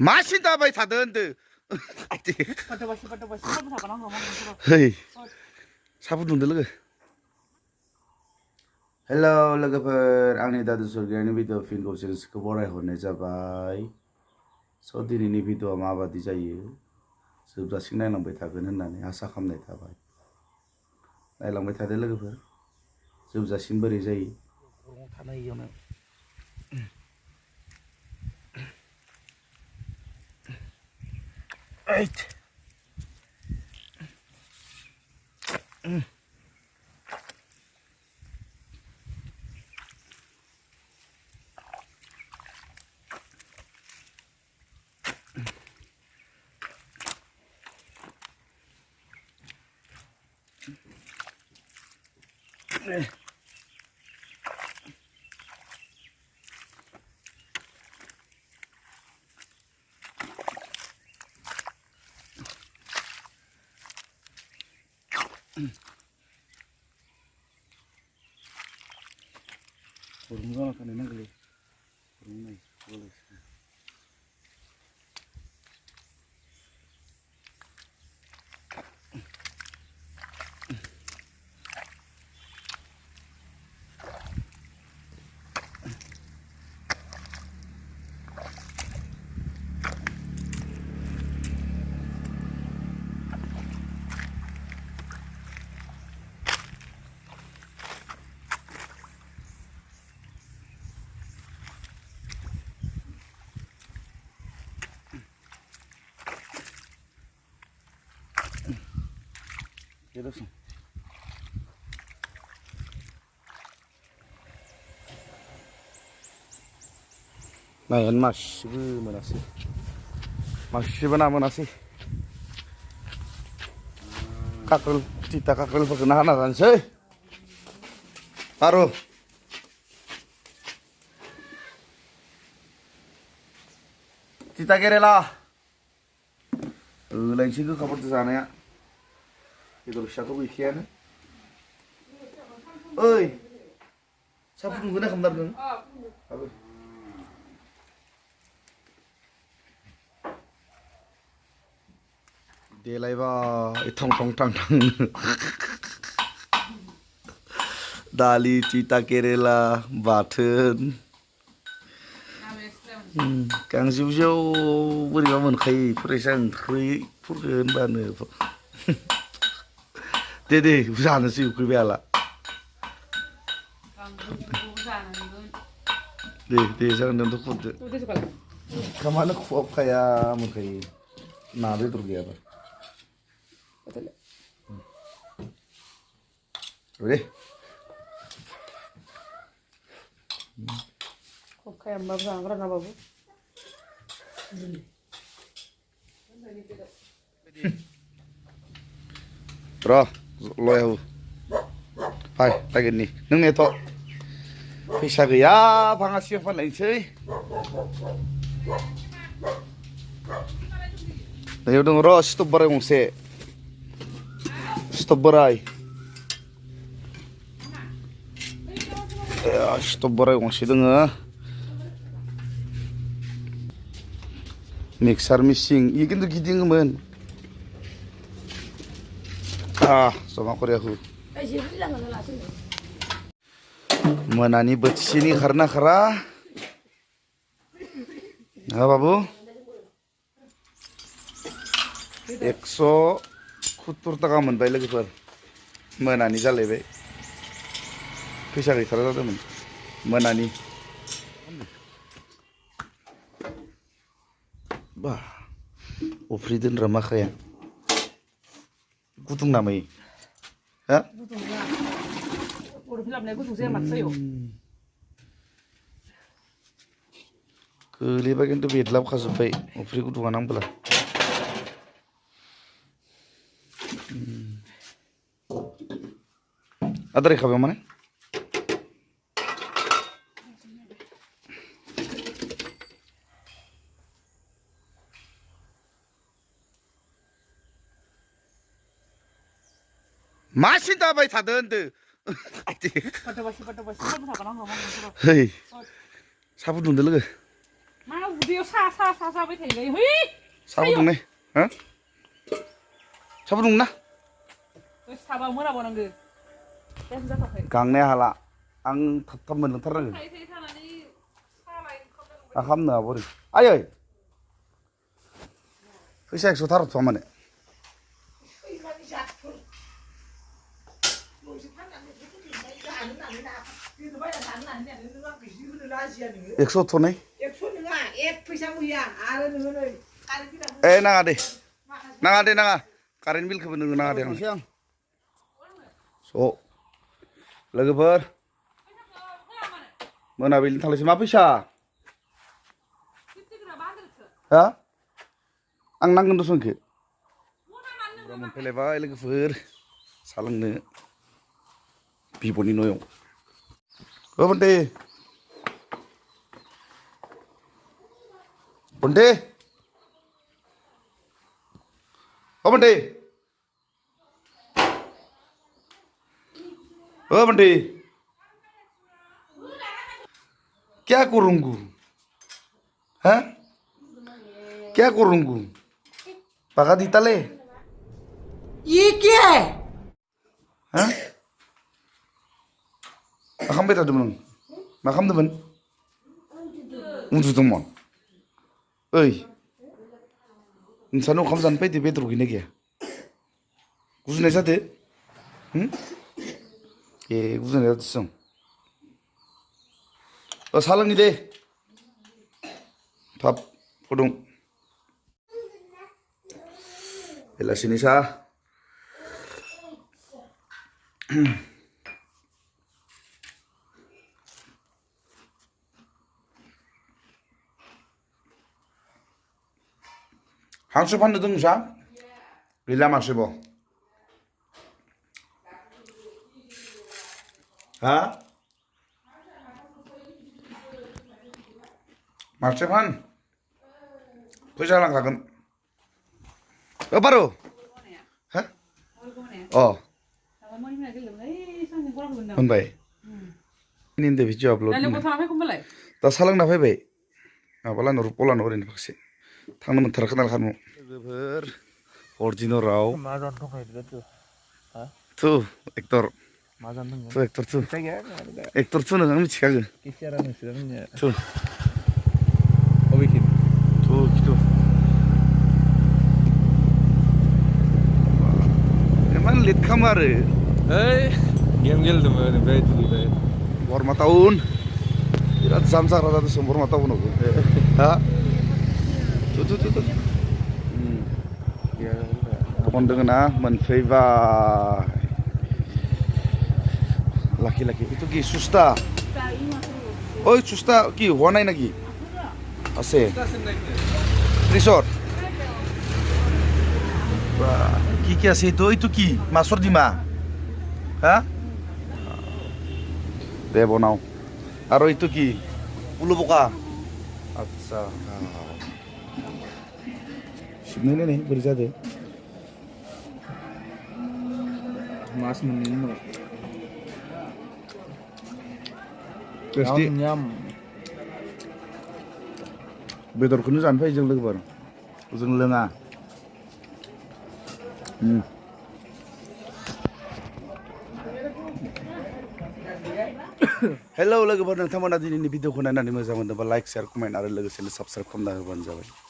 마시 다바이 다던데. 헤이. 사부 둥들 लोगो. हेलौ लोगोफोर आंनि दादु सरगियानि भिडिअ फिन गौसेनसखौ बरायहरनाय जाबाय स' दिनैनि भिडिअआ माबादि जायो जोबजासिम नायलांबाय थागोन होननानै आसा खालामनाय थाबाय नायलांबाय थादो लोगोफोर जोबजासिम बोरै जायो गरमाव थानो हायियावनो ओइट गरम जाना थानो नांगौलै गरम नाय गलायसै 이러소 나연 마시브 모나시 마시브나 모나시 까끌 티타 까끌 버그나 하나 간세 바로 티타 게레라 랭싱크 가버트 자네야 이거 시작하고 있기에는 어이 사부는 그네 감나는 देलायबा इथं थं थां थां दालि तिता केरेला बाथोन गांजेबजों बोरैबा मोनखायो फरायसा ओंख्रिफोरखौ होनबानो दे जानोसै उखैबाय आला दे जागोन दोनथ' खुरदो खामानो खुहाबखाया मोनखायो ना बेदर गैयाबा दे खुहाबखाया होमबाबो जाग्रा ना बाबु र' लयाव फैगोन नि नों नेथ' फैसा गैया भाङासि फानलायनोसै नैयाव दङ र' स्टप बोराय गंसे स्टप बोराय स्टप बोराय गंसे दोङो मिक्सार मिसिं इ खिन्थु गिदिङोमोन जमा करियाखै मोनानि बोथिसेनि खारना खारा बाबु 170 थाखा मोनबाय लोगोफोर मोनानि जालायबाय फैसा गैथारा जादोंमोन मोनानि बा अफ्रि दोनग्रा माखाया गुदुं नामै हा गोलैबा खिन्थु बेदलाबखाजोब्बाय अफ्रि गुदुङा नांबोला आदार खाबाय माने 마신다바이 다던데. 헤이. 사부 둥들 लोगो. बेयाव सा जाबाय थायोलै है सा फुदुंनाय हो सा फुदुंना साबा मोनाबावनांगो देन जाथाखै गांनाया हाला आं थाब मोनलोंथारनांगो थानानै सालाय मा खालामनो बोरै आयै फैसा 100 थारथ'वा माने एकस' थनै नाङा दे कारेन्ट बिलखौबो नोङो नाङा दे आं स' लोगोफोर मोनाबिलिनि थांनोसै मा फैसा हा आं नांगोन दसनखो मोनफैलायबाय लोगोफोर साहा लोंनो बिब'नि न'याव ओ बन्टे बन्टे ओ बन्टे ओ बन्टे क्या करूँगू हाँ क्या करूँगू पका दीता ले ये क्या है हाँ मा खालामबाय थादोंमोन नों मा खालामदोंमोन उन्दुदोंमोन ओइ नोंसानो ओंखाम जानो फैदो बेदर गैना गैया गुजुनाय जादो ए गुजुनाय जादों साहा लोंनि दे थाब फुदुं बेलासिनि साहा हांसो फाननो दं नोंसा गैला मासेबो हा मासे फान फैसा लांखागोन ओ बारु हा अ मोनबाय इन्दि भिडिअ आपल'ड दा सालांना फैबाय माबा लानो रुपलानो ओरैनो फाखसे थांनो मोनथाराखै नालाय खारमु लोगोफोर अर्जिनराव थु एक्टर थु एक्टर थु एक्टर थु नों मिथिखागो थु थु खिथु इमान लेट खालामो आरो गेम गेलेदोंमोन ओमफ्राय दुगैबाय बरमा टाउन बिराद जाम जाग्रा जादों बरमा टाउनावबो हा दखान दङ ना मोनफैबाय लाखि लाखि itu কি সুস্তা ওই সুস্তা কি হওয়া নাই নাকি আছে রিসোর্ট কি আছে এইটো কি মাছৰ ডিমা হা দে বনাও আৰু এইটো কি উলুবকা আচ্ছা सिबनाय नाय बोरै जादो मास मोननैनि उनाव टेस्टि बेदरखौनो जानो फै जों लोगोफोर जों लोङा हेलौ लोगोफोर नोंथांमोना दिनैनि भिडिअखौ नायनानै मोजां मोनदोंबा लाइक शेयार कमेन्ट आरो लोगोसेनो साबस्क्राइब खालामना होबानो जाबाय